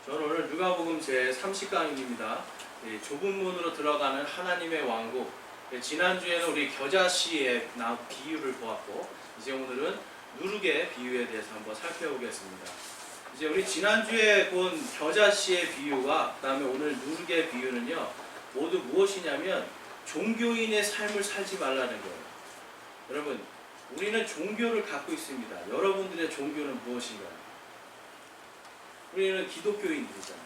저는 오늘 누가복음 제 30강입니다. 좁은 문으로 들어가는 하나님의 왕국. 지난주에는 우리 겨자씨의 비유를 보았고, 이제 오늘은 누룩의 비유에 대해서 한번 살펴보겠습니다. 이제 우리 지난주에 본 겨자씨의 비유와 그 다음에 오늘 누룩의 비유는요, 모두 무엇이냐면 종교인의 삶을 살지 말라는 거예요. 여러분, 우리는 종교를 갖고 있습니다. 여러분들의 종교는 무엇인가요? 우리는 기독교인들이잖아요.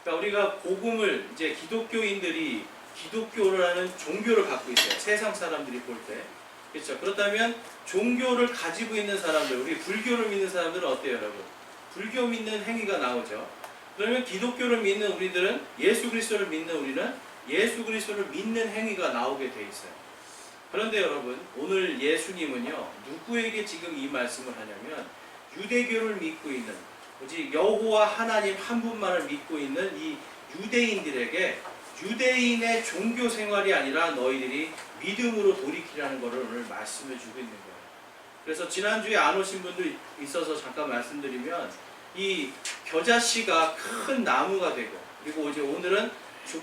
그러니까 우리가 복음을 이제 기독교인들이 기독교라는 종교를 갖고 있어요. 세상 사람들이 볼 때. 그렇죠. 그렇다면 종교를 가지고 있는 사람들, 우리 불교를 믿는 사람들은 어때요, 여러분? 불교 믿는 행위가 나오죠. 그러면 기독교를 믿는 우리들은, 예수 그리스도를 믿는 우리는 예수 그리스도를 믿는 행위가 나오게 돼 있어요. 그런데 여러분, 오늘 예수님은요, 누구에게 지금 이 말씀을 하냐면 유대교를 믿고 있는, 오직 여호와 하나님 한 분만을 믿고 있는 이 유대인들에게 유대인의 종교 생활이 아니라 너희들이 믿음으로 돌이키라는 것을 오늘 말씀해 주고 있는 거예요. 그래서 지난주에 안 오신 분도 있어서 잠깐 말씀드리면, 이 겨자씨가 큰 나무가 되고, 그리고 이제 오늘은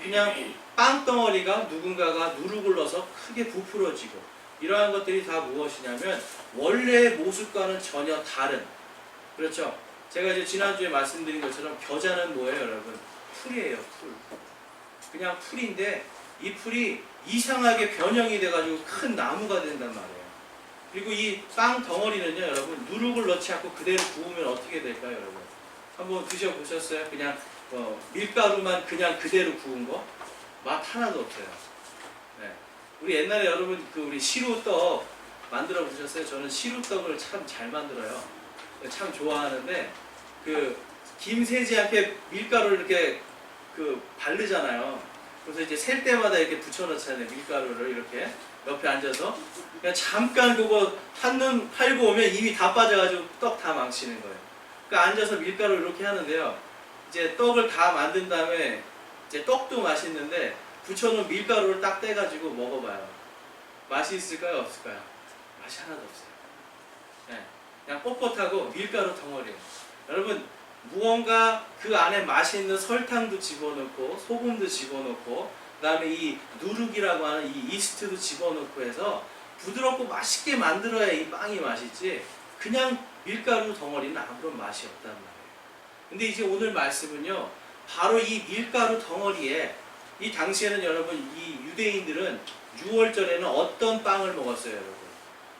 그냥 빵덩어리가 누군가가 누룩을 넣어서 크게 부풀어지고, 이러한 것들이 다 무엇이냐면 원래의 모습과는 전혀 다른, 그렇죠? 제가 이제 지난주에 말씀드린 것처럼 겨자는 뭐예요, 여러분? 풀이에요, 풀. 그냥 풀인데 이 풀이 이상하게 변형이 돼가지고 큰 나무가 된단 말이에요. 그리고 이 빵 덩어리는요, 여러분, 누룩을 넣지 않고 그대로 구우면 어떻게 될까요, 여러분? 한번 드셔보셨어요? 그냥 밀가루만 그냥 그대로 구운 거? 맛 하나도 없어요. 네. 우리 옛날에 여러분 우리 시루떡 만들어 보셨어요? 저는 시루떡을 참 잘 만들어요. 참 좋아하는데, 김 새지 않게 밀가루를 이렇게 바르잖아요. 그래서 이제 셀 때마다 이렇게 붙여놓잖아요. 밀가루를 이렇게 옆에 앉아서 그냥 잠깐 그거 한눈 팔고 오면 이미 다 빠져가지고 떡 다 망치는 거예요. 그러니까 앉아서 밀가루를 이렇게 하는데요. 이제 떡을 다 만든 다음에 이제 떡도 맛있는데 붙여놓은 밀가루를 딱 떼가지고 먹어봐요. 맛이 있을까요, 없을까요? 맛이 하나도 없어요. 네. 그냥 뻣뻣하고 밀가루 덩어리예요. 여러분, 무언가 그 안에 맛있는 설탕도 집어넣고 소금도 집어넣고 그 다음에 이 누룩이라고 하는 이 이스트도 집어넣고 해서 부드럽고 맛있게 만들어야 이 빵이 맛있지, 그냥 밀가루 덩어리는 아무런 맛이 없단 말이에요. 근데 이제 오늘 말씀은요, 바로 이 밀가루 덩어리에, 이 당시에는 여러분, 이 유대인들은 6월절에는 어떤 빵을 먹었어요, 여러분?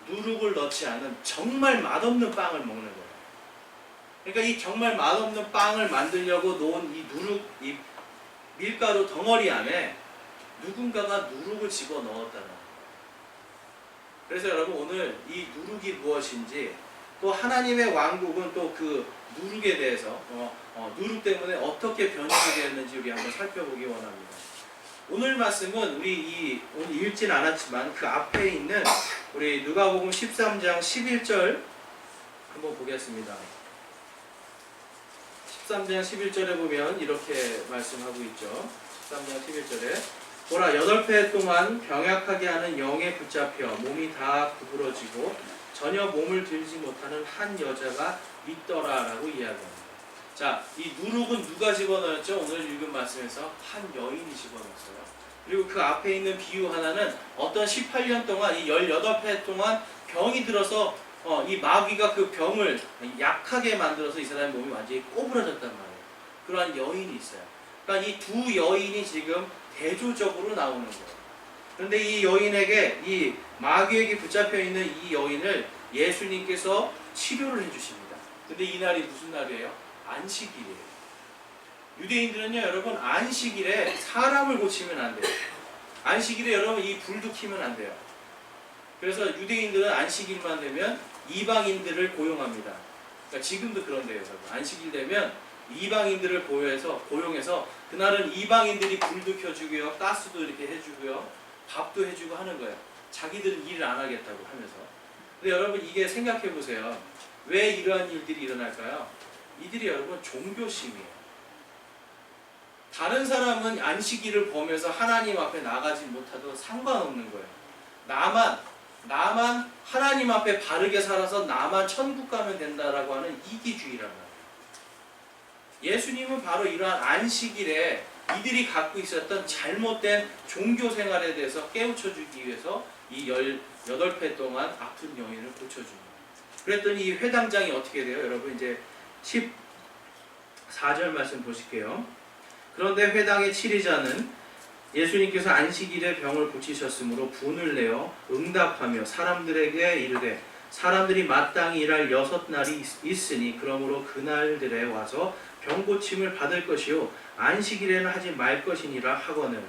누룩을 넣지 않은 정말 맛없는 빵을 먹는 거예요. 그러니까 이 정말 맛없는 빵을 만들려고 놓은 이 누룩, 이 밀가루 덩어리 안에 누군가가 누룩을 집어넣었다는 거예요. 그래서 여러분, 오늘 이 누룩이 무엇인지, 또 하나님의 왕국은 또 그 누룩에 대해서 누룩 때문에 어떻게 변형이 되었는지 우리 한번 살펴보기 원합니다. 오늘 말씀은 우리 오늘 읽진 않았지만 그 앞에 있는 우리 누가복음 13장 11절 한번 보겠습니다. 13장 11절에 보면 이렇게 말씀하고 있죠. 13장 11절에 보라, 8해 동안 병약하게 하는 영에 붙잡혀 몸이 다 구부러지고 전혀 몸을 들지 못하는 한 여자가 있더라라고 이야기합니다. 자, 이 누룩은 누가 집어넣었죠? 오늘 읽은 말씀에서 한 여인이 집어넣었어요. 그리고 그 앞에 있는 비유 하나는 어떤 18년 동안, 이 18해 동안 병이 들어서 이 마귀가 그 병을 약하게 만들어서 이 사람의 몸이 완전히 꼬부러졌단 말이에요. 그러한 여인이 있어요. 그러니까 이 두 여인이 지금 대조적으로 나오는 거예요. 그런데 이 여인에게, 이 마귀에게 붙잡혀 있는 이 여인을 예수님께서 치료를 해주십니다. 근데 이 날이 무슨 날이에요? 안식일이에요. 유대인들은요, 여러분, 안식일에 사람을 고치면 안 돼요. 안식일에 여러분 이 불도 켜면 안 돼요. 그래서 유대인들은 안식일만 되면 이방인들을 고용합니다. 그러니까 지금도 그런데요, 여러분. 안식일 되면 이방인들을 고용해서 그날은 이방인들이 불도 켜주고요, 가스도 이렇게 해주고요, 밥도 해주고 하는 거예요. 자기들은 일을 안 하겠다고 하면서. 근데 여러분, 이게 생각해 보세요. 왜 이러한 일들이 일어날까요? 이들이 여러분 종교심이에요. 다른 사람은 안식일을 보면서 하나님 앞에 나가지 못해도 상관없는 거예요. 나만 하나님 앞에 바르게 살아서 나만 천국 가면 된다라고 하는 이기주의란 말이에요. 예수님은 바로 이러한 안식일에 이들이 갖고 있었던 잘못된 종교 생활에 대해서 깨우쳐주기 위해서 이 18회 동안 아픈 여인을 고쳐줍니다. 그랬더니 이 회당장이 어떻게 돼요? 여러분 이제 14절 말씀 보실게요. 그런데 회당의 치리자는 예수님께서 안식일에 병을 고치셨으므로 분을 내어 응답하며 사람들에게 이르되 사람들이 마땅히 일할 6날이 있으니 그러므로 그날들에 와서 병 고침을 받을 것이요 안식일에는 하지 말 것이니라 하거늘.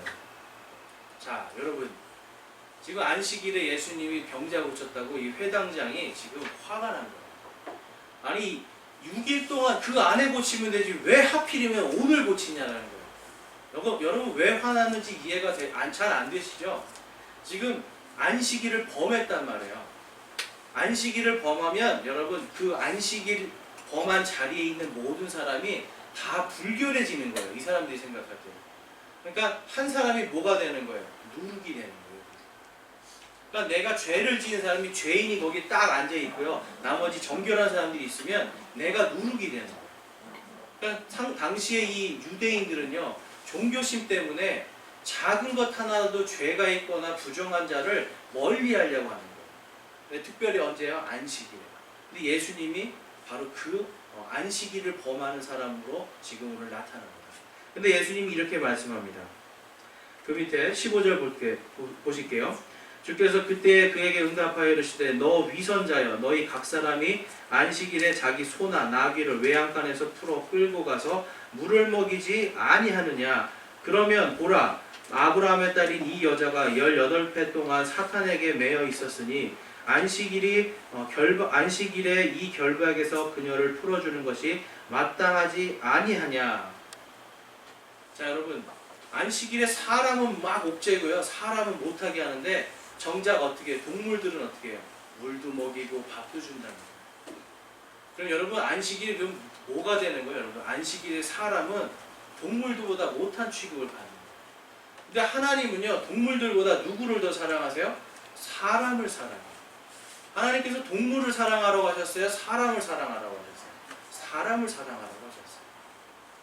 자 여러분, 지금 안식일에 예수님이 병자 고쳤다고 이 회당장이 지금 화가 난 거예요. 아니 6일 동안 그 안에 고치면 되지 왜 하필이면 오늘 고치냐는 거예요. 여러분 왜 화났는지 이해가 잘 안 되시죠? 지금 안식일을 범했단 말이에요. 안식일을 범하면 여러분 그 안식일 범한 자리에 있는 모든 사람이 다 불결해지는 거예요. 이 사람들이 생각할 때. 그러니까 한 사람이 뭐가 되는 거예요? 누룩이 되는 거예요. 그러니까 내가 죄를 지은 사람이 죄인이 거기 딱 앉아 있고요. 나머지 정결한 사람들이 있으면 내가 누룩이 되는 거예요. 그러니까 당시에 이 유대인들은요. 종교심 때문에 작은 것 하나도 죄가 있거나 부정한 자를 멀리 하려고 하는 거예요. 특별히 언제요? 안식일에. 근데 예수님이 바로 그 안식일을 범하는 사람으로 지금 오늘 나타납니다. 근데 예수님이 이렇게 말씀합니다. 그 밑에 15절 보실게요. 주께서 그때 그에게 응답하여 이르시되 너 위선자여 너희 각 사람이 안식일에 자기 소나 나귀를 외양간에서 풀어 끌고 가서 물을 먹이지 아니하느냐. 그러면 보라 아브라함의 딸인 이 여자가 18회 동안 사탄에게 매여 있었으니 안식일에 이 결박에서 그녀를 풀어주는 것이 마땅하지 아니하냐. 자 여러분, 안식일에 사람은 막 옥죄고요. 사람은 못하게 하는데 정작 어떻게 동물들은 어떻게 해요? 물도 먹이고 밥도 준다는 거예요. 그럼 여러분 안식일이 그럼 뭐가 되는 거예요? 여러분 안식일에 사람은 동물들보다 못한 취급을 받는 거예요. 근데 하나님은요 동물들보다 누구를 더 사랑하세요? 사람을 사랑해요. 하나님께서 동물을 사랑하라고 하셨어요? 사람을 사랑하라고 하셨어요? 사람을 사랑하라고 하셨어요.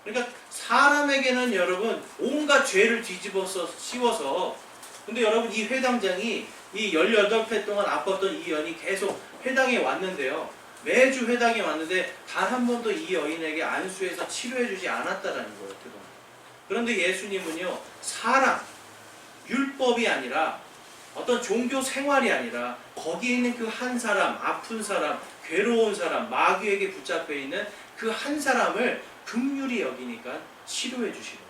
그러니까 사람에게는 여러분 온갖 죄를 뒤집어서 씌워서, 근데 여러분 이 회당장이 이 18회 동안 아팠던 이 여인이 계속 회당에 왔는데요. 매주 회당에 왔는데 단 한 번도 이 여인에게 안수해서 치료해주지 않았다라는 거예요. 그동안. 그런데 예수님은요 사람, 율법이 아니라 어떤 종교 생활이 아니라 거기에 있는 그 한 사람, 아픈 사람, 괴로운 사람, 마귀에게 붙잡혀 있는 그 한 사람을 긍휼히 여기니까 치료해 주시는 거예요.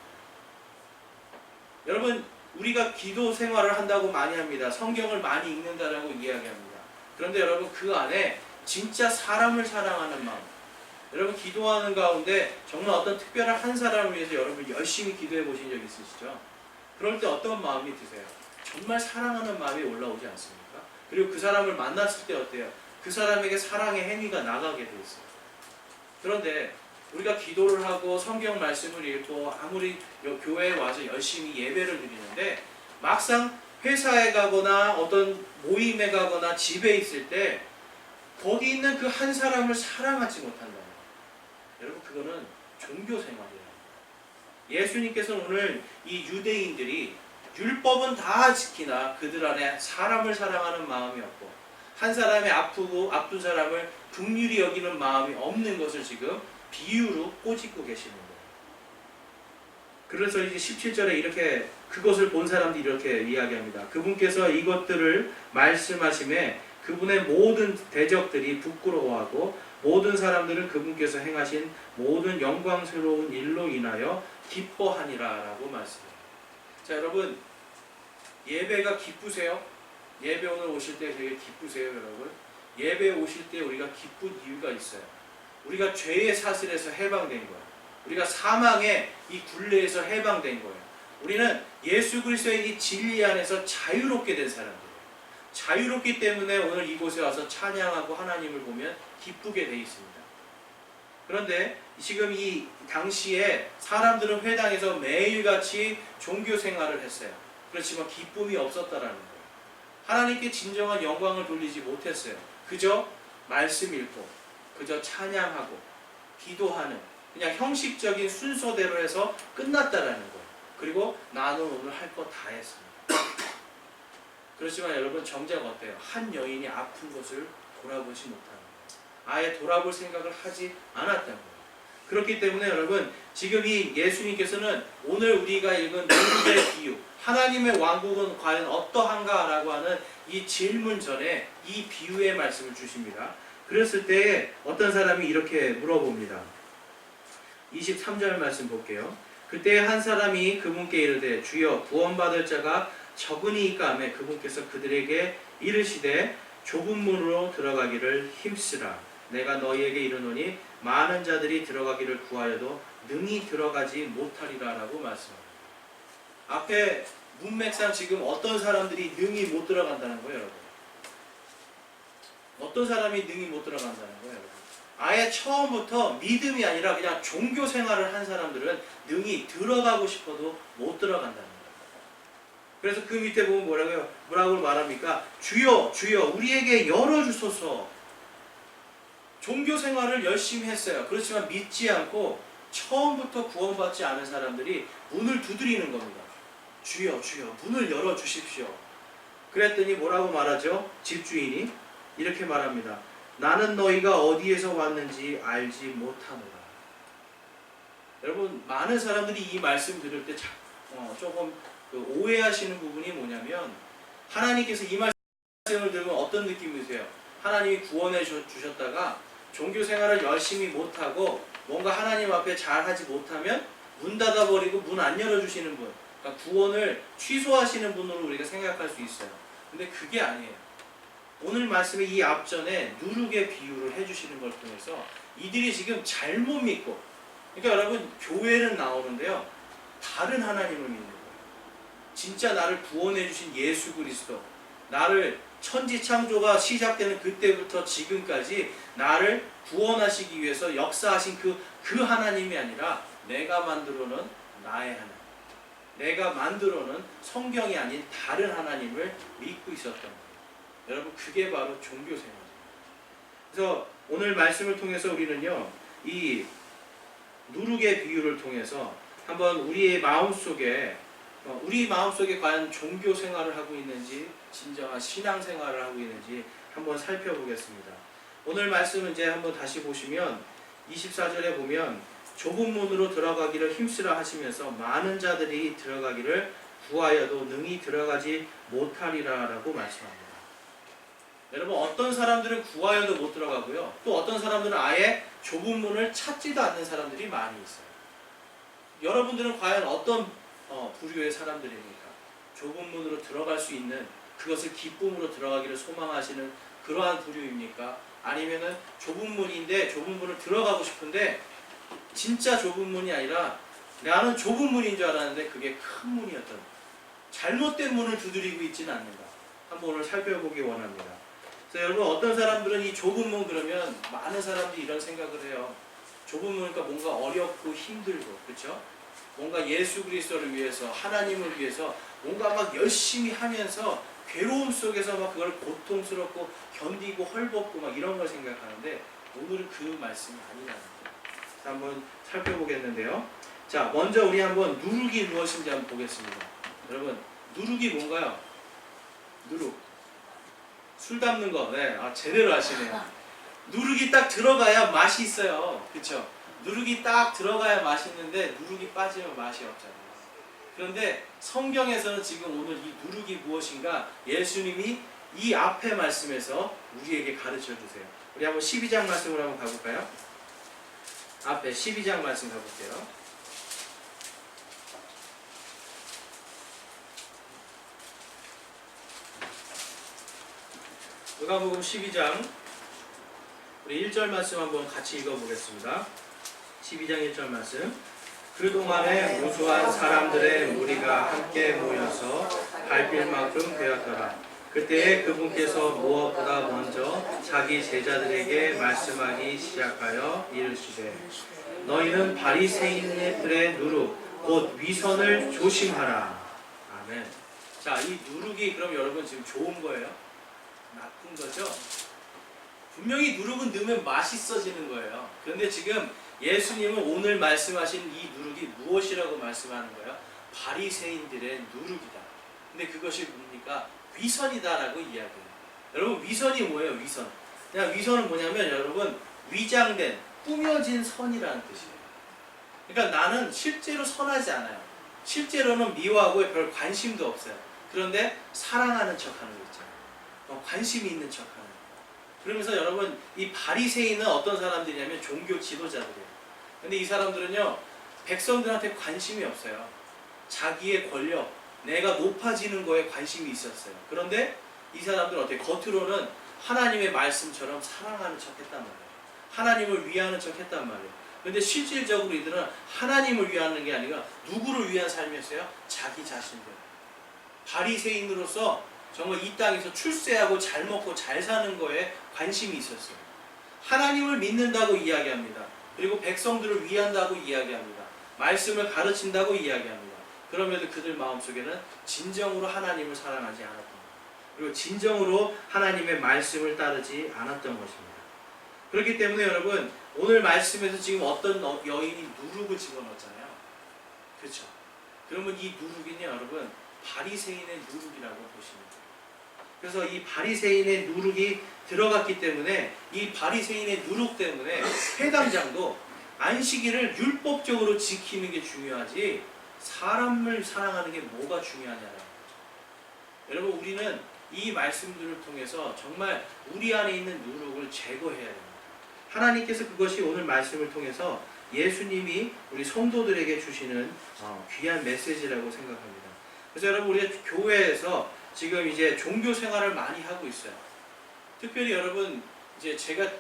여러분 우리가 기도 생활을 한다고 많이 합니다. 성경을 많이 읽는다라고 이야기합니다. 그런데 여러분 그 안에 진짜 사람을 사랑하는 마음, 여러분 기도하는 가운데 정말 어떤 특별한 한 사람을 위해서 여러분 열심히 기도해 보신 적 있으시죠? 그럴 때 어떤 마음이 드세요? 정말 사랑하는 마음이 올라오지 않습니까? 그리고 그 사람을 만났을 때 어때요? 그 사람에게 사랑의 행위가 나가게 돼 있어요. 그런데 우리가 기도를 하고 성경 말씀을 읽고 아무리 교회에 와서 열심히 예배를 드리는데 막상 회사에 가거나 어떤 모임에 가거나 집에 있을 때 거기 있는 그 한 사람을 사랑하지 못한다는 거예요. 여러분 그거는 종교 생활이에요. 예수님께서는 오늘 이 유대인들이 율법은 다 지키나 그들 안에 사람을 사랑하는 마음이 없고 한 사람이 아픈 사람을 긍휼히 여기는 마음이 없는 것을 지금 비유로 꼬집고 계시는 거예요. 그래서 이제 17절에 이렇게 그것을 본 사람들이 이렇게 이야기합니다. 그분께서 이것들을 말씀하심에 그분의 모든 대적들이 부끄러워하고 모든 사람들은 그분께서 행하신 모든 영광스러운 일로 인하여 기뻐하니라 라고 말씀해요. 자 여러분 예배가 기쁘세요? 예배 오늘 오실 때 되게 기쁘세요 여러분? 예배에 오실 때 우리가 기쁜 이유가 있어요. 우리가 죄의 사슬에서 해방된 거예요. 우리가 사망의 이 굴레에서 해방된 거예요. 우리는 예수 그리스도의 이 진리 안에서 자유롭게 된 사람들이에요. 자유롭기 때문에 오늘 이곳에 와서 찬양하고 하나님을 보면 기쁘게 돼 있습니다. 그런데 지금 이 당시에 사람들은 회당에서 매일같이 종교 생활을 했어요. 그렇지만 기쁨이 없었다라는 거예요. 하나님께 진정한 영광을 돌리지 못했어요. 그저 말씀 읽고 그저 찬양하고 기도하는 그냥 형식적인 순서대로 해서 끝났다라는 거예요. 그리고 나는 오늘 할 거 다 했습니다. 그렇지만 여러분 정작 어때요? 한 여인이 아픈 것을 돌아보지 못하는 거예요. 아예 돌아볼 생각을 하지 않았다는 거예요. 그렇기 때문에 여러분 지금 이 예수님께서는 오늘 우리가 읽은 누룩의 비유, 하나님의 왕국은 과연 어떠한가 라고 하는 이 질문 전에 이 비유의 말씀을 주십니다. 그랬을 때 어떤 사람이 이렇게 물어봅니다. 23절 말씀 볼게요. 그때 한 사람이 그분께 이르되 주여 구원받을 자가 적으니이까 하매 그분께서 그들에게 이르시되 좁은 문으로 들어가기를 힘쓰라. 내가 너희에게 이르노니 많은 자들이 들어가기를 구하여도 능히 들어가지 못하리라 라고 말씀합니다. 앞에 문맥상 지금 어떤 사람들이 능히 못 들어간다는 거예요, 여러분. 어떤 사람이 능히 못 들어간다는 거예요, 여러분. 아예 처음부터 믿음이 아니라 그냥 종교 생활을 한 사람들은 능히 들어가고 싶어도 못 들어간다는 거예요. 그래서 그 밑에 보면 뭐라고 말합니까? 주여, 주여, 우리에게 열어주소서. 종교 생활을 열심히 했어요. 그렇지만 믿지 않고 처음부터 구원받지 않은 사람들이 문을 두드리는 겁니다. 주여, 주여, 문을 열어주십시오. 그랬더니 뭐라고 말하죠? 집주인이 이렇게 말합니다. 나는 너희가 어디에서 왔는지 알지 못하노라. 여러분, 많은 사람들이 이 말씀 들을 때 조금 오해하시는 부분이 뭐냐면, 하나님께서 이 말씀을 들으면 어떤 느낌이 드세요? 하나님이 구원해 주셨다가 종교 생활을 열심히 못하고 뭔가 하나님 앞에 잘하지 못하면 문 닫아버리고 문 안 열어주시는 분, 그러니까 구원을 취소하시는 분으로 우리가 생각할 수 있어요. 근데 그게 아니에요. 오늘 말씀에 이 앞전에 누룩의 비유를 해주시는 걸 통해서 이들이 지금 잘못 믿고, 그러니까 여러분 교회는 나오는데요 다른 하나님을 믿는 거예요. 진짜 나를 구원해 주신 예수 그리스도, 나를 천지창조가 시작되는 그때부터 지금까지 나를 구원하시기 위해서 역사하신 그 하나님이 아니라 내가 만들어 놓은 나의 하나님, 내가 만들어 놓은 성경이 아닌 다른 하나님을 믿고 있었던 거예요. 여러분 그게 바로 종교 생활이에요. 그래서 오늘 말씀을 통해서 우리는요 이 누룩의 비유를 통해서 한번 우리 마음속에 과연 종교 생활을 하고 있는지, 진정한 신앙 생활을 하고 있는지 한번 살펴보겠습니다. 오늘 말씀은 이제 한번 다시 보시면 24절에 보면 좁은 문으로 들어가기를 힘쓰라 하시면서 많은 자들이 들어가기를 구하여도 능히 들어가지 못하리라 라고 말씀합니다. 여러분 어떤 사람들은 구하여도 못 들어가고요, 또 어떤 사람들은 아예 좁은 문을 찾지도 않는 사람들이 많이 있어요. 여러분들은 과연 어떤 부류의 사람들입니까? 좁은 문으로 들어갈 수 있는, 그것을 기쁨으로 들어가기를 소망하시는 그러한 부류입니까? 아니면은 좁은 문인데 좁은 문을 들어가고 싶은데 진짜 좁은 문이 아니라 나는 좁은 문인 줄 알았는데 그게 큰 문이었던, 잘못된 문을 두드리고 있지는 않는가? 한번 오늘 살펴보기 원합니다. 그래서 여러분 어떤 사람들은 이 좁은 문 그러면 많은 사람들이 이런 생각을 해요. 좁은 문이니까 뭔가 어렵고 힘들고, 그렇죠? 뭔가 예수 그리스도를 위해서, 하나님을 위해서 뭔가 막 열심히 하면서 괴로움 속에서 막 그걸 고통스럽고 견디고 헐벗고 막 이런 걸 생각하는데 오늘은 그 말씀이 아니라는 거예요. 한번 살펴보겠는데요. 자, 먼저 우리 한번 누룩이 무엇인지 한번 보겠습니다. 여러분, 누룩이 뭔가요? 누룩. 술 담는 거. 네, 제대로 아시네요. 누룩이 딱 들어가야 맛이 있어요. 그렇죠? 누룩이 딱 들어가야 맛있는데 누룩이 빠지면 맛이 없잖아요. 그런데 성경에서는 지금 오늘 이 누룩이 무엇인가 예수님이 이 앞에 말씀에서 우리에게 가르쳐 주세요. 우리 한번 12장 말씀으로 한번 가볼까요? 앞에 12장 말씀 가볼게요. 누가복음 12장 우리 1절 말씀 한번 같이 읽어보겠습니다. 12장 1절 말씀. 그 동안에 무수한 사람들의 무리가 함께 모여서 밟힐 만큼 되었더라. 그때에 그분께서 무엇보다 먼저 자기 제자들에게 말씀하기 시작하여 이르시되 너희는 바리새인들의 누룩 곧 위선을 조심하라. 아멘. 자, 이 누룩이 그럼 여러분 지금 좋은 거예요? 나쁜 거죠? 분명히 누룩은 넣으면 맛있어지는 거예요. 그런데 지금 예수님은 오늘 말씀하신 이 누룩이 무엇이라고 말씀하는 거예요? 바리새인들의 누룩이다. 근데 그것이 뭡니까? 위선이다라고 이야기해요. 여러분, 위선이 뭐예요? 위선. 그냥 위선은 뭐냐면 여러분, 위장된, 꾸며진 선이라는 뜻이에요. 그러니까 나는 실제로 선하지 않아요. 실제로는 미워하고 별 관심도 없어요. 그런데 사랑하는 척하는 거 있잖아요. 관심이 있는 척하는 거. 그러면서 여러분, 이 바리새인은 어떤 사람들이냐면 종교 지도자들이에요. 근데 이 사람들은요, 백성들한테 관심이 없어요. 자기의 권력, 내가 높아지는 거에 관심이 있었어요. 그런데 이 사람들은 어떻게 겉으로는 하나님의 말씀처럼 사랑하는 척 했단 말이에요. 하나님을 위하는 척 했단 말이에요. 그런데 실질적으로 이들은 하나님을 위하는 게 아니라 누구를 위한 삶이었어요? 자기 자신들. 바리새인으로서 정말 이 땅에서 출세하고 잘 먹고 잘 사는 거에 관심이 있었어요. 하나님을 믿는다고 이야기합니다. 그리고 백성들을 위한다고 이야기합니다. 말씀을 가르친다고 이야기합니다. 그럼에도 그들 마음속에는 진정으로 하나님을 사랑하지 않았던 거예요. 그리고 진정으로 하나님의 말씀을 따르지 않았던 것입니다. 그렇기 때문에 여러분, 오늘 말씀에서 지금 어떤 여인이 누룩을 집어넣었잖아요. 그렇죠? 그러면 이 누룩은요, 여러분, 바리새인의 누룩이라고 보시면 돼요. 그래서 이 바리새인의 누룩이 들어갔기 때문에 이 바리새인의 누룩 때문에 회당장도 안식일을 율법적으로 지키는 게 중요하지 사람을 사랑하는 게 뭐가 중요하냐는 거죠. 여러분, 우리는 이 말씀들을 통해서 정말 우리 안에 있는 누룩을 제거해야 됩니다. 하나님께서 그것이 오늘 말씀을 통해서 예수님이 우리 성도들에게 주시는 귀한 메시지라고 생각합니다. 그래서 여러분, 우리가 교회에서 지금 이제 종교 생활을 많이 하고 있어요. 특별히 여러분, 이제 제가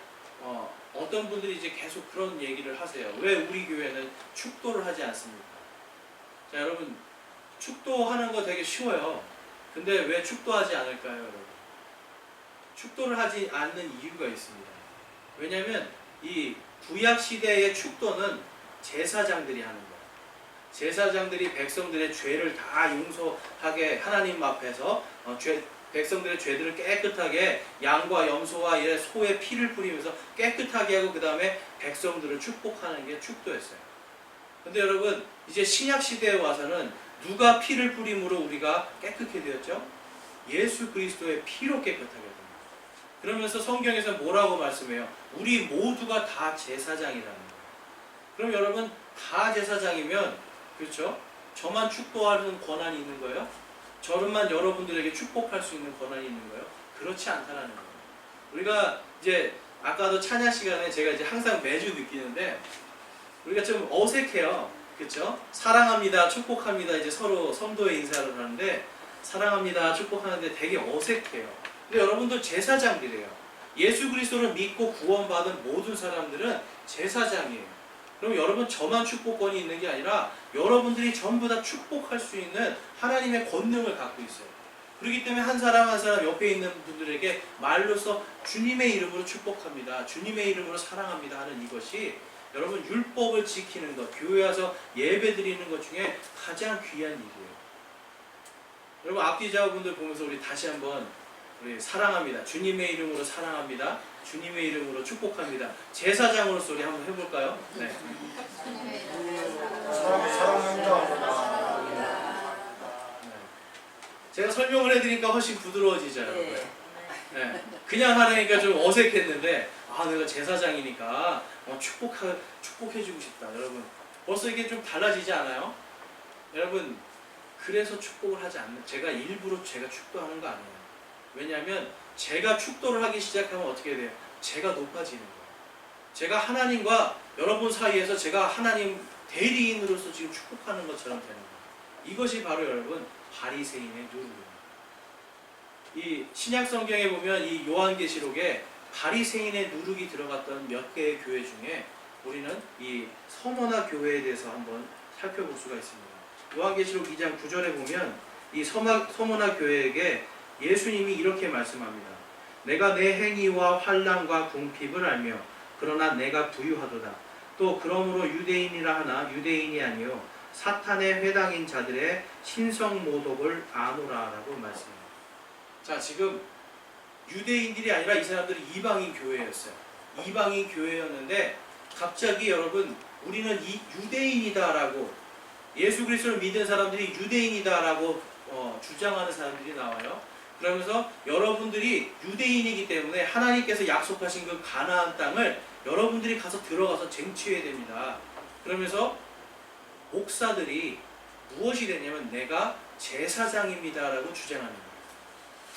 어떤 분들이 이제 계속 그런 얘기를 하세요. 왜 우리 교회는 축도를 하지 않습니까? 자, 여러분, 축도하는 거 되게 쉬워요. 근데 왜 축도하지 않을까요, 여러분? 축도를 하지 않는 이유가 있습니다. 왜냐하면 이 구약 시대의 축도는 제사장들이 하는 거예요. 제사장들이 백성들의 죄를 다 용서하게 하나님 앞에서 백성들의 죄들을 깨끗하게 양과 염소와 소의 피를 뿌리면서 깨끗하게 하고 그 다음에 백성들을 축복하는 게 축도였어요. 근데 여러분, 이제 신약 시대에 와서는 누가 피를 뿌림으로 우리가 깨끗게 되었죠? 예수 그리스도의 피로 깨끗하게 됩니다. 그러면서 성경에서 뭐라고 말씀해요? 우리 모두가 다 제사장이라는 거예요. 그럼 여러분, 다 제사장이면, 그렇죠? 저만 축도하는 권한이 있는 거예요? 저만 여러분들에게 축복할 수 있는 권한이 있는 거예요? 그렇지 않다라는 거예요. 우리가 이제 아까도 찬양 시간에 제가 이제 항상 매주 느끼는데 우리가 좀 어색해요. 그렇죠? 사랑합니다, 축복합니다. 이제 서로 성도의 인사를 하는데 사랑합니다, 축복하는데 되게 어색해요. 근데 여러분들 제사장들이에요. 예수 그리스도를 믿고 구원받은 모든 사람들은 제사장이에요. 그럼 여러분, 저만 축복권이 있는 게 아니라 여러분들이 전부 다 축복할 수 있는 하나님의 권능을 갖고 있어요. 그렇기 때문에 한 사람 한 사람 옆에 있는 분들에게 말로써 주님의 이름으로 축복합니다, 주님의 이름으로 사랑합니다 하는 이것이 여러분, 율법을 지키는 것, 교회 와서 예배 드리는 것 중에 가장 귀한 일이에요. 여러분, 앞뒤자분들 보면서 우리 다시 한번 우리 사랑합니다, 주님의 이름으로 사랑합니다, 주님의 이름으로 축복합니다. 제사장으로서 우리 한번 해볼까요? 네. 제가 설명을 해드리니까 훨씬 부드러워지죠, 여러분. 네. 그냥 하니까 좀 어색했는데, 내가 제사장이니까 축복해주고 싶다. 여러분, 벌써 이게 좀 달라지지 않아요? 여러분, 그래서 축복을 하지 않는, 제가 일부러 제가 축도하는 거 아니에요. 왜냐하면 제가 축도를 하기 시작하면 어떻게 돼요? 제가 높아지는 거예요. 제가 하나님과 여러분 사이에서 제가 하나님 대리인으로서 지금 축복하는 것처럼 되는 거예요. 이것이 바로 여러분, 바리새인의 누룩입니다. 이 신약 성경에 보면 이 요한계시록에 바리새인의 누룩이 들어갔던 몇 개의 교회 중에 우리는 이 서머나 교회에 대해서 한번 살펴볼 수가 있습니다. 요한계시록 2장 9절에 보면 이 서머나 교회에게 예수님이 이렇게 말씀합니다. 내가 내 행위와 환난과 궁핍을 알며 그러나 내가 부유하도다. 또 그러므로 유대인이라 하나 유대인이 아니요 사탄의 회당인 자들의 신성모독을 아노라라고 말씀합니다. 자, 지금 유대인들이 아니라 이 사람들이 이방인 교회였어요. 이방인 교회였는데 갑자기 여러분 우리는 이 유대인이다라고 예수 그리스도를 믿는 사람들이 유대인이다라고 주장하는 사람들이 나와요. 그러면서 여러분들이 유대인이기 때문에 하나님께서 약속하신 그 가나안 땅을 여러분들이 가서 들어가서 쟁취해야 됩니다. 그러면서 목사들이 무엇이 되냐면 내가 제사장입니다라고 주장합니다.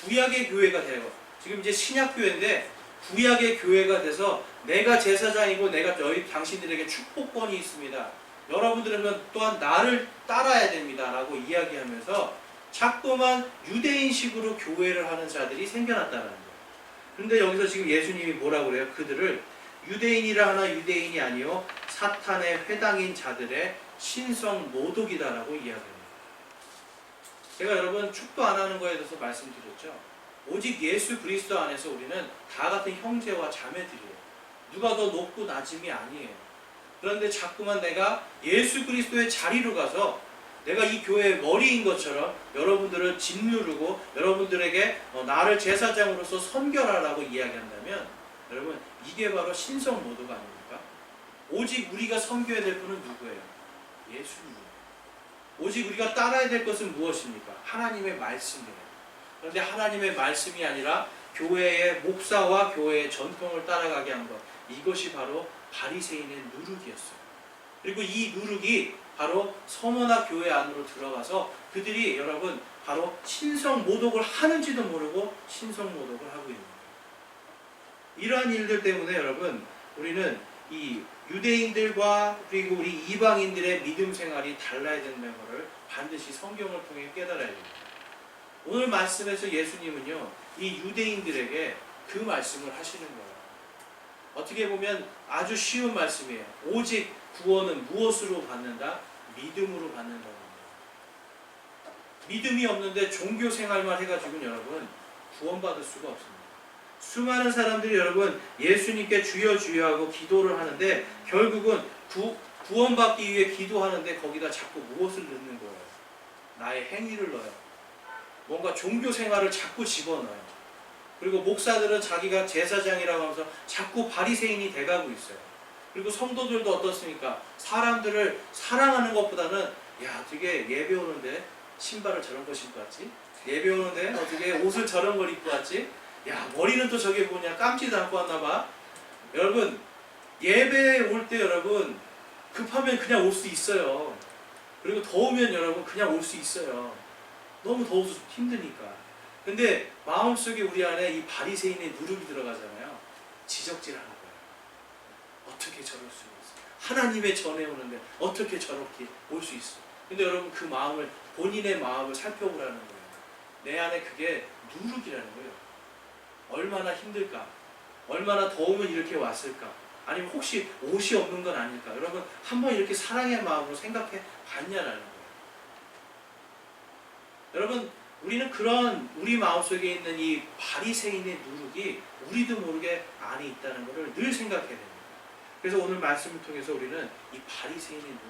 구약의 교회가 돼요. 지금 이제 신약 교회인데 구약의 교회가 돼서 내가 제사장이고 내가 당신들에게 축복권이 있습니다. 여러분들은 또한 나를 따라야 됩니다. 라고 이야기하면서 자꾸만 유대인식으로 교회를 하는 자들이 생겨났다는 거예요. 그런데 여기서 지금 예수님이 뭐라고 그래요? 그들을 유대인이라 하나 유대인이 아니요 사탄의 회당인 자들의 신성 모독이다라고 이야기합니다. 제가 여러분 축도 안 하는 거에 대해서 말씀드렸죠. 오직 예수 그리스도 안에서 우리는 다 같은 형제와 자매들이에요. 누가 더 높고 낮음이 아니에요. 그런데 자꾸만 내가 예수 그리스도의 자리로 가서 내가 이 교회의 머리인 것처럼 여러분들을 짓누르고 여러분들에게 나를 제사장으로서 섬겨라라고 이야기한다면 여러분 이게 바로 신성 모독 아닙니까? 오직 우리가 섬겨야 될 분은 누구예요? 예수님. 오직 우리가 따라야 될 것은 무엇입니까? 하나님의 말씀이에요. 그런데 하나님의 말씀이 아니라 교회의 목사와 교회의 전통을 따라가게 한 것, 이것이 바로 바리새인의 누룩이었어요. 그리고 이 누룩이 바로 서머나 교회 안으로 들어가서 그들이 여러분 바로 신성 모독을 하는지도 모르고 신성 모독을 하고 있는 거예요. 이러한 일들 때문에 여러분 우리는 이 유대인들과 그리고 우리 이방인들의 믿음 생활이 달라야 된다는 것을 반드시 성경을 통해 깨달아야 됩니다. 오늘 말씀에서 예수님은요 이 유대인들에게 그 말씀을 하시는 거예요. 어떻게 보면 아주 쉬운 말씀이에요. 오직 구원은 무엇으로 받는다? 믿음으로 받는다고 합니다. 믿음이 없는데 종교 생활만 해가지고는 여러분 구원받을 수가 없습니다. 수많은 사람들이 여러분 예수님께 주여 주여 하고 기도를 하는데 결국은 구원받기 위해 기도하는데 거기다 자꾸 무엇을 넣는 거예요? 나의 행위를 넣어요. 뭔가 종교 생활을 자꾸 집어넣어요. 그리고 목사들은 자기가 제사장이라고 하면서 자꾸 바리새인이 돼가고 있어요. 그리고 성도들도 어떻습니까? 사람들을 사랑하는 것보다는 야 되게 예배 오는데 신발을 저런 거 신고 왔지? 예배 오는데 어떻게 옷을 저런 걸 입고 왔지? 야 머리는 또 저게 뭐냐 감지도 않고 왔나 봐. 여러분 예배에 올 때 여러분 급하면 그냥 올 수 있어요. 그리고 더우면 여러분 그냥 올 수 있어요. 너무 더워서 힘드니까. 근데 마음속에 우리 안에 이 바리새인의 누룩이 들어가잖아요. 지적질하는 거예요. 어떻게 저럴 수 있어? 하나님의 전에 오는데 어떻게 저렇게 올 수 있어? 근데 여러분 그 마음을 본인의 마음을 살펴보라는 거예요. 내 안에 그게 누룩이라는 거예요. 얼마나 힘들까? 얼마나 더우면 이렇게 왔을까? 아니면 혹시 옷이 없는 건 아닐까? 여러분 한번 이렇게 사랑의 마음으로 생각해 봤냐라는 거예요. 여러분 우리는 그런 우리 마음속에 있는 이 바리새인의 누룩이 우리도 모르게 안에 있다는 것을 늘 생각해야 됩니다. 그래서 오늘 말씀을 통해서 우리는 이 바리새인의 누룩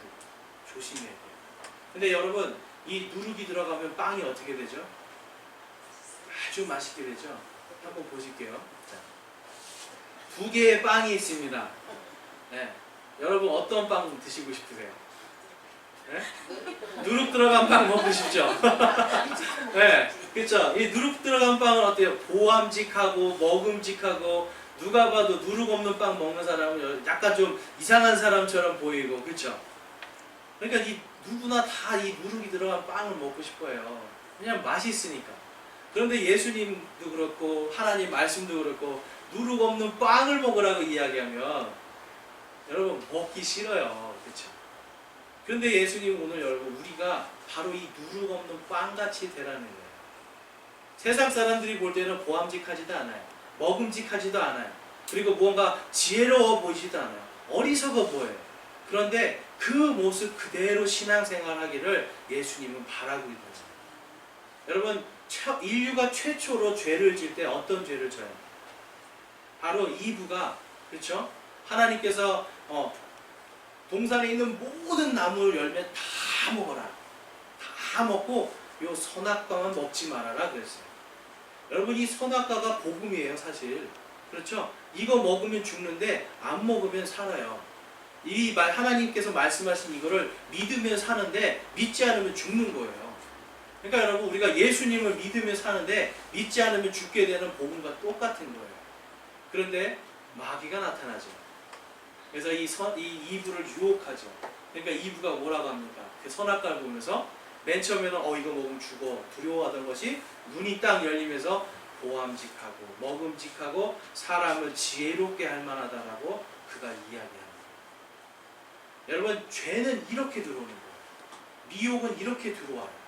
조심해야 돼요. 근데 여러분 이 누룩이 들어가면 빵이 어떻게 되죠? 아주 맛있게 되죠? 한번 보실게요. 자, 두 개의 빵이 있습니다. 네. 여러분 어떤 빵 드시고 싶으세요? 네? 누룩 들어간 빵 먹고 싶죠? 네, 그렇죠. 이 누룩 들어간 빵은 어때요? 보암직하고 먹음직하고 누가 봐도 누룩 없는 빵 먹는 사람은 약간 좀 이상한 사람처럼 보이고 그렇죠? 그러니까 이 누구나 다 이 누룩이 들어간 빵을 먹고 싶어요. 그냥 맛있으니까. 그런데 예수님도 그렇고 하나님 말씀도 그렇고 누룩 없는 빵을 먹으라고 이야기하면 여러분 먹기 싫어요. 그렇죠? 그런데 예수님 오늘 여러분 우리가 바로 이 누룩 없는 빵같이 되라는 거예요. 세상 사람들이 볼 때는 보암직하지도 않아요. 먹음직하지도 않아요. 그리고 뭔가 지혜로워 보이지도 않아요. 어리석어 보여요. 그런데 그 모습 그대로 신앙생활하기를 예수님은 바라고 있는 거예요. 여러분 인류가 최초로 죄를 질 때 어떤 죄를 져요? 바로 이브가 그렇죠? 하나님께서 동산에 있는 모든 나무 열매 다 먹어라. 다 먹고 요 선악과만 먹지 말아라 그랬어요. 여러분 이 선악과가 복음이에요 사실. 그렇죠? 이거 먹으면 죽는데 안 먹으면 살아요. 하나님께서 말씀하신 이거를 믿으며 사는데 믿지 않으면 죽는 거예요. 그러니까 여러분, 우리가 예수님을 믿으며 사는데 믿지 않으면 죽게 되는 복음과 똑같은 거예요. 그런데 마귀가 나타나죠. 그래서 이 이브를 유혹하죠. 그러니까 이브가 뭐라고 합니까? 그 선악과를 보면서 맨 처음에는 이거 먹으면 죽어 두려워하던 것이 눈이 딱 열리면서 보암직하고 먹음직하고 사람을 지혜롭게 할 만하다라고 그가 이야기합니다. 여러분, 죄는 이렇게 들어오는 거예요. 미혹은 이렇게 들어와요.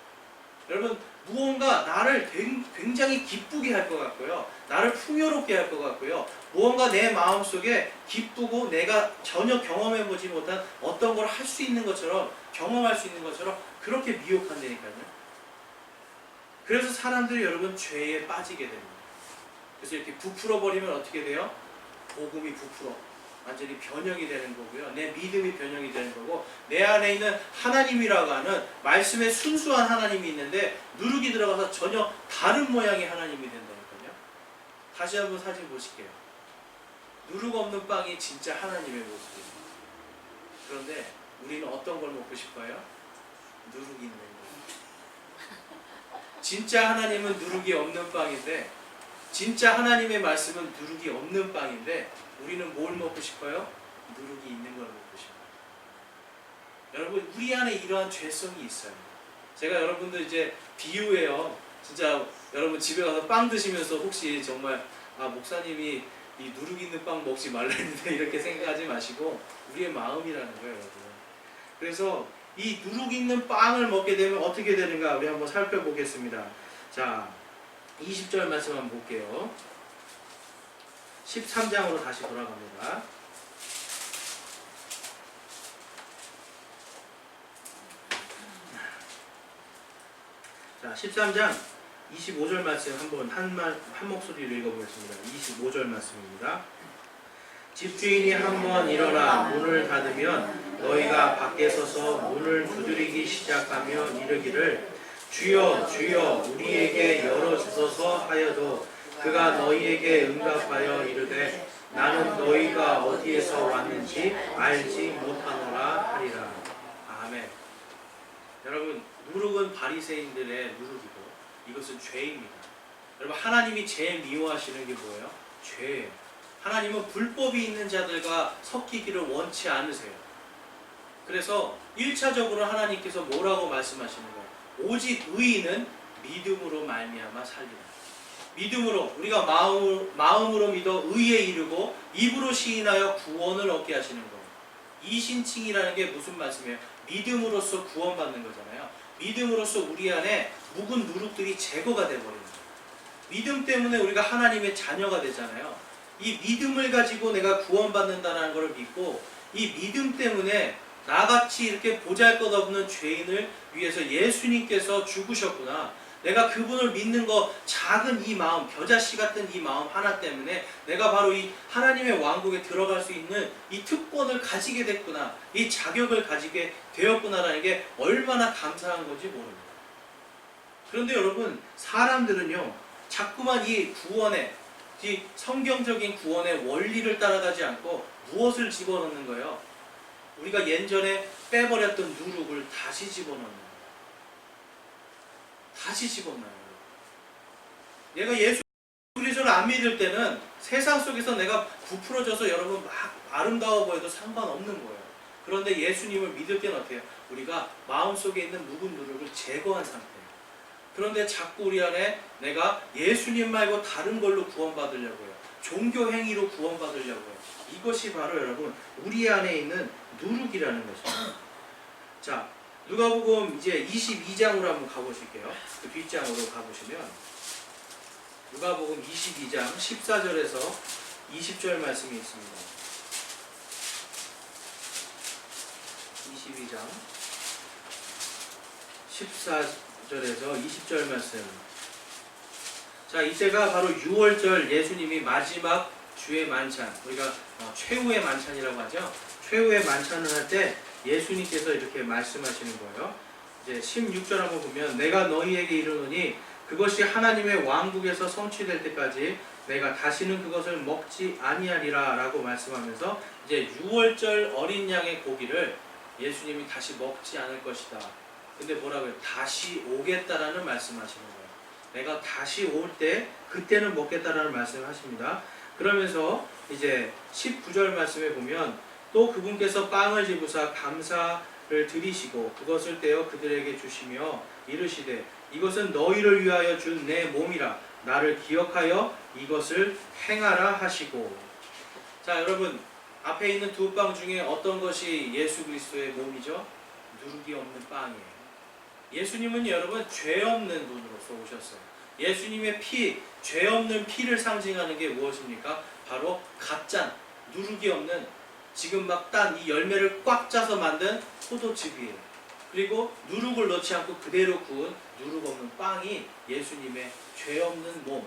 여러분, 무언가 나를 굉장히 기쁘게 할 것 같고요, 나를 풍요롭게 할 것 같고요, 무언가 내 마음속에 기쁘고 내가 전혀 경험해보지 못한 어떤 걸 할 수 있는 것처럼, 경험할 수 있는 것처럼 그렇게 미혹한다니까요. 그래서 사람들이 여러분 죄에 빠지게 됩니다. 그래서 이렇게 부풀어 버리면 어떻게 돼요? 복음이 부풀어 완전히 변형이 되는 거고요, 내 믿음이 변형이 되는 거고, 내 안에 있는 하나님이라고 하는 말씀의 순수한 하나님이 있는데 누룩이 들어가서 전혀 다른 모양의 하나님이 된다니까요. 다시 한번 사진 보실게요. 누룩 없는 빵이 진짜 하나님의 모습입니다. 그런데 우리는 어떤 걸 먹고 싶어요? 누룩이 있는 거예요. 진짜 하나님은 누룩이 없는 빵인데, 진짜 하나님의 말씀은 누룩이 없는 빵인데, 우리는 뭘 먹고 싶어요? 누룩이 있는 걸 먹고 싶어요. 여러분, 우리 안에 이러한 죄성이 있어요. 제가 여러분들 이제 비유해요. 진짜 여러분 집에 가서 빵 드시면서 혹시 정말 목사님이 이 누룩 있는 빵 먹지 말라 했는데 이렇게 생각하지 마시고, 우리의 마음이라는 거예요, 여러분. 그래서 이 누룩 있는 빵을 먹게 되면 어떻게 되는가 우리 한번 살펴보겠습니다. 자, 20절 말씀 한번 볼게요. 13장으로 다시 돌아갑니다. 자, 13장 25절 말씀 한번 한 목소리로 읽어보겠습니다. 25절 말씀입니다. 집주인이 한번 일어나 문을 닫으면 너희가 밖에 서서 문을 두드리기 시작하며 이르기를 주여 주여 우리에게 열어주소서 하여도 그가 너희에게 응답하여 이르되 나는 너희가 어디에서 왔는지 알지 못하노라 하리라. 아멘. 여러분, 누룩은 바리새인들의 누룩이고 이것은 죄입니다. 여러분, 하나님이 제일 미워하시는 게 뭐예요? 죄예요. 하나님은 불법이 있는 자들과 섞이기를 원치 않으세요. 그래서 1차적으로 하나님께서 뭐라고 말씀하시는 거예요? 오직 의인은 믿음으로 말미암아 살리라. 믿음으로, 우리가 마음으로 믿어 의에 이르고 입으로 시인하여 구원을 얻게 하시는 거예요. 이신칭이라는 게 무슨 말씀이에요? 믿음으로써 구원받는 거잖아요. 믿음으로써 우리 안에 묵은 누룩들이 제거가 되어버리는 거예요. 믿음 때문에 우리가 하나님의 자녀가 되잖아요. 이 믿음을 가지고 내가 구원받는다는 것을 믿고, 이 믿음 때문에 나같이 이렇게 보잘것없는 죄인을 위해서 예수님께서 죽으셨구나, 내가 그분을 믿는 거, 작은 이 마음, 겨자씨 같은 이 마음 하나 때문에 내가 바로 이 하나님의 왕국에 들어갈 수 있는 이 특권을 가지게 됐구나, 이 자격을 가지게 되었구나라는 게 얼마나 감사한 건지 모릅니다. 그런데 여러분, 사람들은요 자꾸만 이 구원의, 이 성경적인 구원의 원리를 따라가지 않고 무엇을 집어넣는 거예요? 우리가 예전에 빼버렸던 누룩을 다시 집어넣는 거예요. 다시 집어넣어요. 얘가 예수 그리스도를 안 믿을 때는 세상 속에서 내가 부풀어져서 여러분 막 아름다워 보여도 상관없는 거예요. 그런데 예수님을 믿을 때는 어때요? 우리가 마음속에 있는 묵은 누룩을 제거한 상태예요. 그런데 자꾸 우리 안에 내가 예수님 말고 다른 걸로 구원받으려고요, 종교 행위로 구원받으려고요. 이것이 바로 여러분 우리 안에 있는 누룩이라는 것입니다. 자, 누가복음 이제 22장으로 한번 가보실게요. 그 뒷장으로 가보시면 누가복음 22장 14절에서 20절 말씀이 있습니다. 22장 14절에서 20절 말씀. 자, 이때가 바로 6월절 예수님이 마지막 주의 만찬, 우리가 최후의 만찬이라고 하죠. 최후의 만찬을 할 때 예수님께서 이렇게 말씀하시는 거예요. 이제 16절 한번 보면 내가 너희에게 이르노니 그것이 하나님의 왕국에서 성취될 때까지 내가 다시는 그것을 먹지 아니하리라 라고 말씀하면서 이제 유월절 어린 양의 고기를 예수님이 다시 먹지 않을 것이다. 근데 뭐라고요? 다시 오겠다라는 말씀하시는 거예요. 내가 다시 올 때 그때는 먹겠다라는 말씀을 하십니다. 그러면서 이제 19절 말씀에 보면 또 그분께서 빵을 집으사 감사를 드리시고 그것을 떼어 그들에게 주시며 이르시되 이것은 너희를 위하여 준 내 몸이라 나를 기억하여 이것을 행하라 하시고. 자, 여러분 앞에 있는 두 빵 중에 어떤 것이 예수 그리스도의 몸이죠? 누룩이 없는 빵이에요. 예수님은 여러분 죄 없는 분으로서 오셨어요. 예수님의 피, 죄 없는 피를 상징하는 게 무엇입니까? 바로 갓짠, 누룩이 없는, 지금 막 딴 이 열매를 꽉 짜서 만든 포도즙이에요. 그리고 누룩을 넣지 않고 그대로 구운 누룩 없는 빵이 예수님의 죄 없는 몸,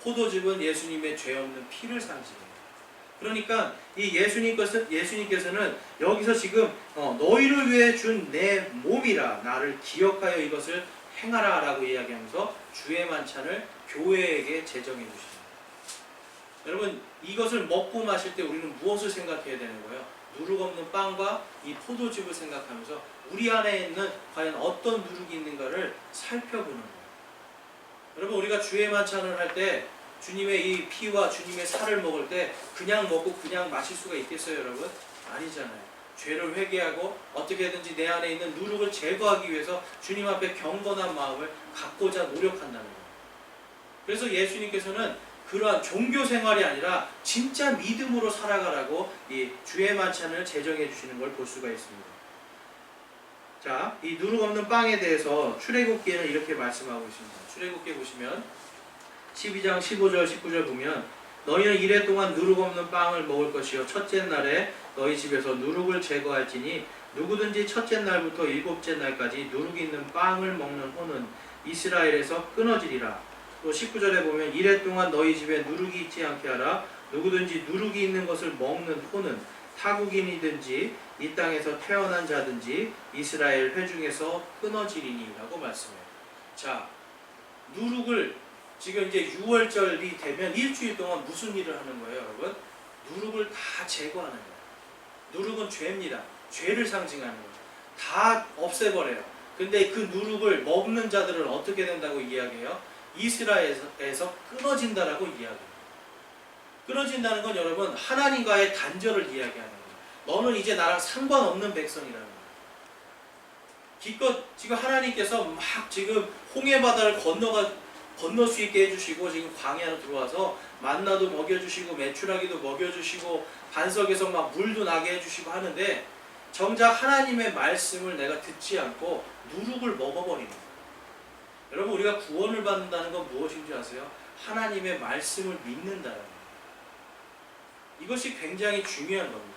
포도즙은 예수님의 죄 없는 피를 상징해요. 그러니까 이 예수님께서는 여기서 지금 너희를 위해 준 내 몸이라 나를 기억하여 이것을 행하라 라고 이야기하면서 주의 만찬을 교회에게 제정해 주십니다. 여러분 이것을 먹고 마실 때 우리는 무엇을 생각해야 되는 거예요? 누룩 없는 빵과 이 포도즙을 생각하면서 우리 안에 있는 과연 어떤 누룩이 있는가를 살펴보는 거예요. 여러분 우리가 주의 만찬을 할 때 주님의 이 피와 주님의 살을 먹을 때 그냥 먹고 그냥 마실 수가 있겠어요, 여러분? 아니잖아요. 죄를 회개하고 어떻게든지 내 안에 있는 누룩을 제거하기 위해서 주님 앞에 경건한 마음을 갖고자 노력한다는 거예요. 그래서 예수님께서는 그러한 종교 생활이 아니라 진짜 믿음으로 살아가라고 이 주의 만찬을 제정해 주시는 걸 볼 수가 있습니다. 자, 이 누룩 없는 빵에 대해서 출애굽기에는 이렇게 말씀하고 있습니다. 출애굽기 보시면 12장 15절 19절 보면 너희는 이래 동안 누룩 없는 빵을 먹을 것이요 첫째 날에 너희 집에서 누룩을 제거할지니 누구든지 첫째 날부터 일곱째 날까지 누룩 있는 빵을 먹는 호는 이스라엘에서 끊어지리라. 또 19절에 보면 이래 동안 너희 집에 누룩이 있지 않게 하라. 누구든지 누룩이 있는 것을 먹는 호는 타국인이든지 이 땅에서 태어난 자든지 이스라엘 회중에서 끊어지리니 라고 말씀해요. 자, 누룩을 지금 이제 6월절이 되면 일주일 동안 무슨 일을 하는 거예요, 여러분? 누룩을 다 제거하는 거예요. 누룩은 죄입니다. 죄를 상징하는 거예요. 다 없애버려요. 근데 그 누룩을 먹는 자들은 어떻게 된다고 이야기해요? 이스라엘에서 끊어진다라고 이야기해요. 끊어진다는 건 여러분 하나님과의 단절을 이야기하는 거예요. 너는 이제 나랑 상관없는 백성이라는 거예요. 기껏 지금 하나님께서 막 지금 홍해 바다를 건널 수 있게 해주시고 지금 광야로 들어와서 만나도 먹여주시고 메추라기도 먹여주시고 반석에서 막 물도 나게 해주시고 하는데 정작 하나님의 말씀을 내가 듣지 않고 누룩을 먹어버리는 거예요. 여러분 우리가 구원을 받는다는 건 무엇인지 아세요? 하나님의 말씀을 믿는다는 거예요. 이것이 굉장히 중요한 겁니다.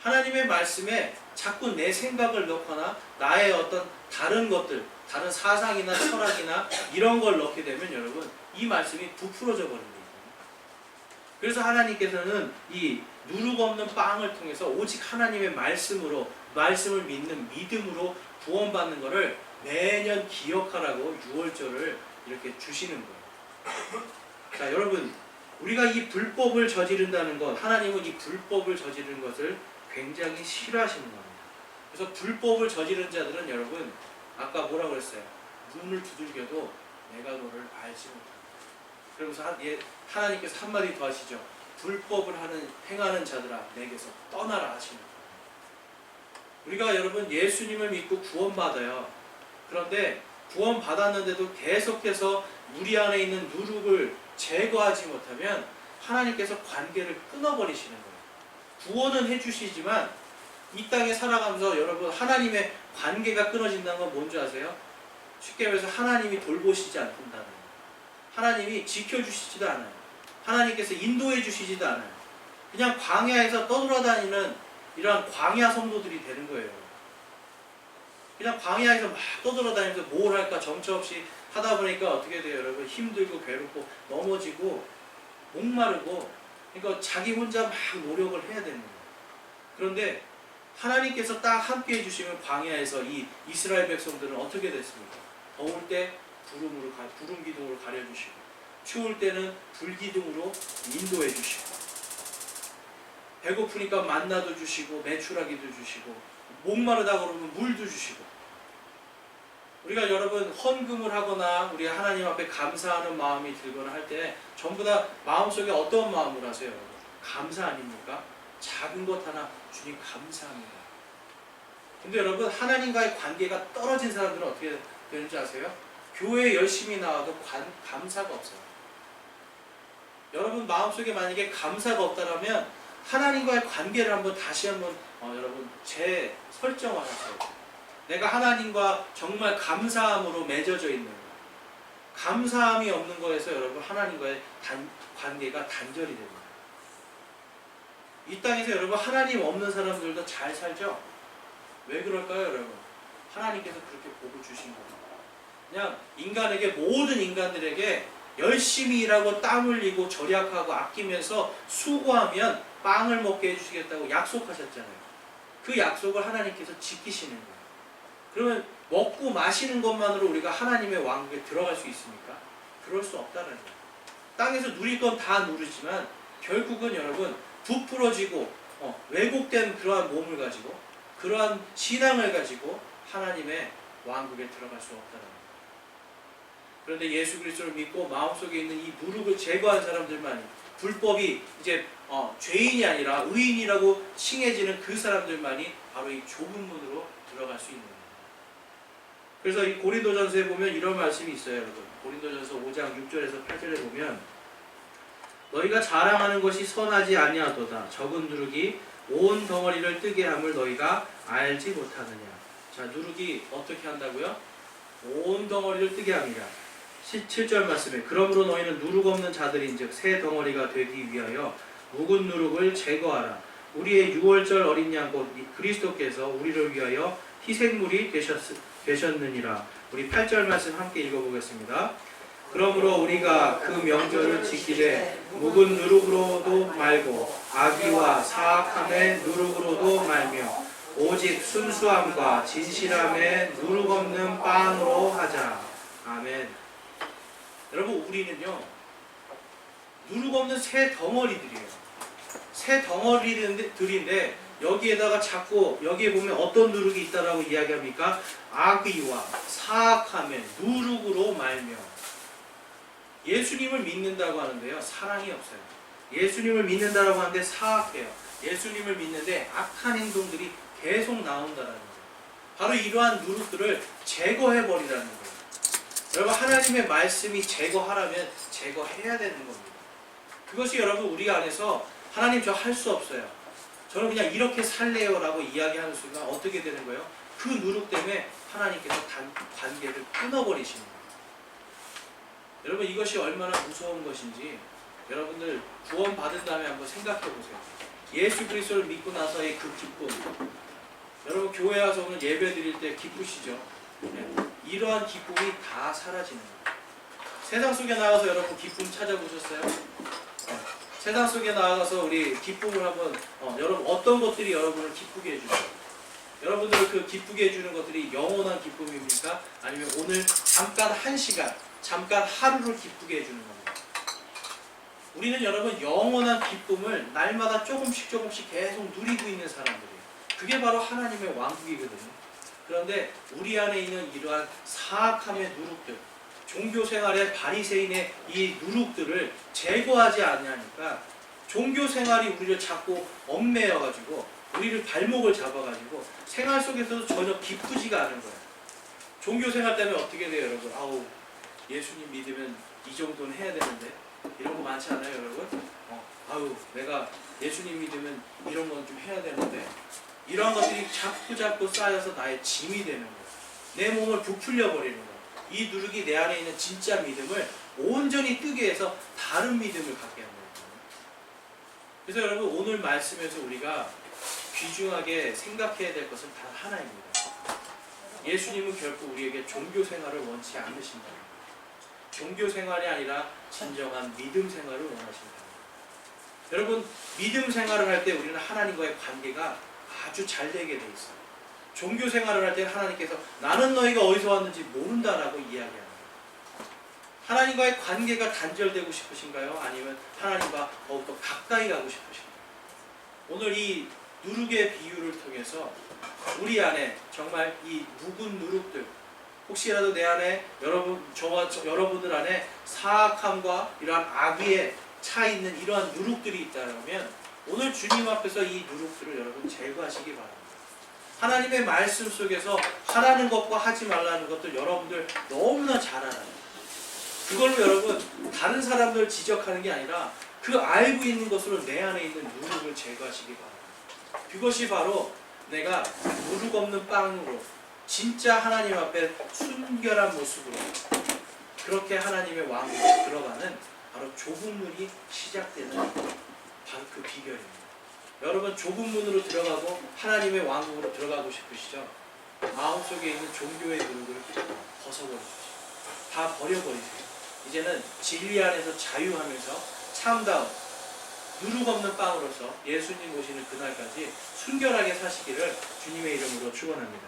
하나님의 말씀에 자꾸 내 생각을 넣거나 나의 어떤 다른 것들, 다른 사상이나 철학이나 이런 걸 넣게 되면 여러분 이 말씀이 부풀어져 버립니다. 그래서 하나님께서는 이 누룩 없는 빵을 통해서 오직 하나님의 말씀을 믿는 믿음으로 구원받는 것을 매년 기억하라고 6월절을 이렇게 주시는 거예요. 자, 여러분 우리가 이 불법을 저지른다는 것, 하나님은 이 불법을 저지르는 것을 굉장히 싫어하시는 겁니다. 그래서 불법을 저지른 자들은 여러분 아까 뭐라고 그랬어요? 문을 두들겨도 내가 너를 알지 못한다. 그러면서 하나님께서 한마디 더 하시죠. 불법을 행하는 자들아 내게서 떠나라 하시는 거예요. 우리가 여러분 예수님을 믿고 구원받아요. 그런데 구원받았는데도 계속해서 우리 안에 있는 누룩을 제거하지 못하면 하나님께서 관계를 끊어버리시는 거예요. 구원은 해주시지만 이 땅에 살아가면서 여러분 하나님의 관계가 끊어진다는 건 뭔지 아세요? 쉽게 말해서 하나님이 돌보시지 않는다는 거예요. 하나님이 지켜주시지도 않아요. 하나님께서 인도해 주시지도 않아요. 그냥 광야에서 떠돌아다니는 이러한 광야 성도들이 되는 거예요. 그냥 광야에서 막 떠돌아다니면서 뭘 할까 정처 없이 하다 보니까 어떻게 돼요, 여러분? 힘들고 괴롭고 넘어지고 목마르고, 그러니까 자기 혼자 막 노력을 해야 되는 거예요. 그런데 하나님께서 딱 함께 해주시면 광야에서 이 이스라엘 백성들은 어떻게 됐습니까? 더울 때 부름 기둥으로 가려주시고, 추울 때는 불기둥으로 인도해 주시고, 배고프니까 만나도 주시고 메추라기도 주시고, 목마르다 그러면 물도 주시고. 우리가 여러분 헌금을 하거나 우리 하나님 앞에 감사하는 마음이 들거나 할 때 전부 다 마음속에 어떤 마음을 하세요, 여러분? 감사 아닙니까? 작은 것 하나 주님 감사합니다. 근데 여러분 하나님과의 관계가 떨어진 사람들은 어떻게 되는지 아세요? 교회에 열심히 나와도 감사가 없어요. 여러분 마음속에 만약에 감사가 없다면 하나님과의 관계를 다시 한번 여러분 재설정을 하세요. 내가 하나님과 정말 감사함으로 맺어져 있는 것. 감사함이 없는 거에서 여러분 하나님과의 관계가 단절이 됩니다. 이 땅에서 여러분 하나님 없는 사람들도 잘 살죠? 왜 그럴까요, 여러분? 하나님께서 그렇게 복을 주신 겁니다. 그냥 모든 인간들에게 열심히 일하고 땀 흘리고 절약하고 아끼면서 수고하면 빵을 먹게 해주시겠다고 약속하셨잖아요. 그 약속을 하나님께서 지키시는 거예요. 그러면 먹고 마시는 것만으로 우리가 하나님의 왕국에 들어갈 수 있습니까? 그럴 수 없다는 거예요. 땅에서 누릴 건 다 누리지만 결국은 여러분 부풀어지고 왜곡된 그러한 몸을 가지고 그러한 신앙을 가지고 하나님의 왕국에 들어갈 수 없다는 거예요. 그런데 예수 그리스도를 믿고 마음속에 있는 이 누룩을 제거한 사람들만이, 불법이 이제 죄인이 아니라 의인이라고 칭해지는 그 사람들만이 바로 이 좁은 문으로 들어갈 수 있는 거예요. 그래서 이 고린도전서에 보면 이런 말씀이 있어요, 여러분. 고린도전서 5장 6절에서 8절에 보면 너희가 자랑하는 것이 선하지 아니하도다. 적은 누룩이 온 덩어리를 뜨게 함을 너희가 알지 못하느냐. 자, 누룩이 어떻게 한다고요? 온 덩어리를 뜨게 합니다. 17절 말씀에 그러므로 너희는 누룩 없는 자들인즉 새 덩어리가 되기 위하여 묵은 누룩을 제거하라. 우리의 유월절 어린 양 곧 그리스도께서 우리를 위하여 희생물이 되셨느니라. 우리 8절 말씀 함께 읽어보겠습니다. 그러므로 우리가 그 명절을 지키되 묵은 누룩으로도 말고 악의와 사악함의 누룩으로도 말며 오직 순수함과 진실함의 누룩 없는 빵으로 하자. 아멘. 여러분 우리는요 누룩 없는 새 덩어리들이에요. 새 덩어리들인데 여기에다가 자꾸 여기에 보면 어떤 누룩이 있다라고 이야기합니까? 악의와 사악함의 누룩으로 말며. 예수님을 믿는다고 하는데요 사랑이 없어요. 예수님을 믿는다고 하는데 사악해요. 예수님을 믿는데 악한 행동들이 계속 나온다라는 거예요. 바로 이러한 누룩들을 제거해버리라는 거예요. 여러분 하나님의 말씀이 제거하라면 제거해야 되는 겁니다. 그것이 여러분 우리 안에서 하나님 저 할 수 없어요, 저는 그냥 이렇게 살래요 라고 이야기하는 순간 어떻게 되는 거예요? 그 누룩 때문에 하나님께서 관계를 끊어버리시는 거예요. 여러분 이것이 얼마나 무서운 것인지 여러분들 구원 받은 다음에 한번 생각해 보세요. 예수 그리스도를 믿고 나서의 그 기쁨. 여러분 교회 와서 오늘 예배 드릴 때 기쁘시죠? 네. 이러한 기쁨이 다 사라지는 거예요. 세상 속에 나가서 여러분 기쁨 찾아보셨어요? 네. 세상 속에 나가서 우리 기쁨을 한번 여러분 어떤 것들이 여러분을 기쁘게 해주세요? 여러분들을 그 기쁘게 해주는 것들이 영원한 기쁨입니까? 아니면 오늘 잠깐 한 시간, 잠깐 하루를 기쁘게 해주는 겁니다. 우리는 여러분 영원한 기쁨을 날마다 조금씩 계속 누리고 있는 사람들이에요. 그게 바로 하나님의 왕국이거든요. 그런데 우리 안에 있는 이러한 사악함의 누룩들, 종교생활의 바리새인의 이 누룩들을 제거하지 않으니까 종교생활이 우리를 자꾸 얽매여가지고 우리를 발목을 잡아가지고 생활 속에서도 전혀 기쁘지가 않은 거예요. 종교생활 때문에 어떻게 돼요, 여러분? 아우 예수님 믿으면 이 정도는 해야 되는데 이런 거 많지 않아요, 여러분? 아우 내가 예수님 믿으면 이런 건 좀 해야 되는데 이러한 것들이 자꾸 쌓여서 나의 짐이 되는 거예요. 내 몸을 부풀려 버리는 거예요. 이 누룩이 내 안에 있는 진짜 믿음을 온전히 뜨게 해서 다른 믿음을 갖게 하는 거예요. 그래서 여러분 오늘 말씀에서 우리가 귀중하게 생각해야 될 것은 단 하나입니다. 예수님은 결코 우리에게 종교 생활을 원치 않으신다. 종교 생활이 아니라 진정한 믿음 생활을 원하신다. 여러분 믿음 생활을 할 때 우리는 하나님과의 관계가 아주 잘 되게 돼 있어요. 종교 생활을 할 때 하나님께서 나는 너희가 어디서 왔는지 모른다라고 이야기합니다. 하나님과의 관계가 단절되고 싶으신가요? 아니면 하나님과 더욱더 가까이 가고 싶으신가요? 오늘 이 누룩의 비유를 통해서 우리 안에 정말 이 묵은 누룩들, 혹시라도 내 안에 여러분들 안에 사악함과 이러한 악의에 차 있는 이러한 누룩들이 있다면 오늘 주님 앞에서 이 누룩들을 여러분 제거하시기 바랍니다. 하나님의 말씀 속에서 하라는 것과 하지 말라는 것들 여러분들 너무나 잘 알아요. 그걸로 여러분 다른 사람들 지적하는 게 아니라 그 알고 있는 것으로 내 안에 있는 누룩을 제거하시기 바랍니다. 그것이 바로 내가 누룩 없는 빵으로 진짜 하나님 앞에 순결한 모습으로 그렇게 하나님의 왕국에 들어가는 바로 좁은 문이 시작되는 바로 그 비결입니다. 여러분 좁은 문으로 들어가고 하나님의 왕국으로 들어가고 싶으시죠? 마음속에 있는 종교의 누룩을 벗어버리십시오. 다 버려버리세요. 이제는 진리 안에서 자유하면서 참다운 누룩 없는 빵으로서 예수님 오시는 그날까지 순결하게 사시기를 주님의 이름으로 축원합니다.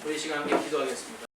우리 시간 함께 기도하겠습니다.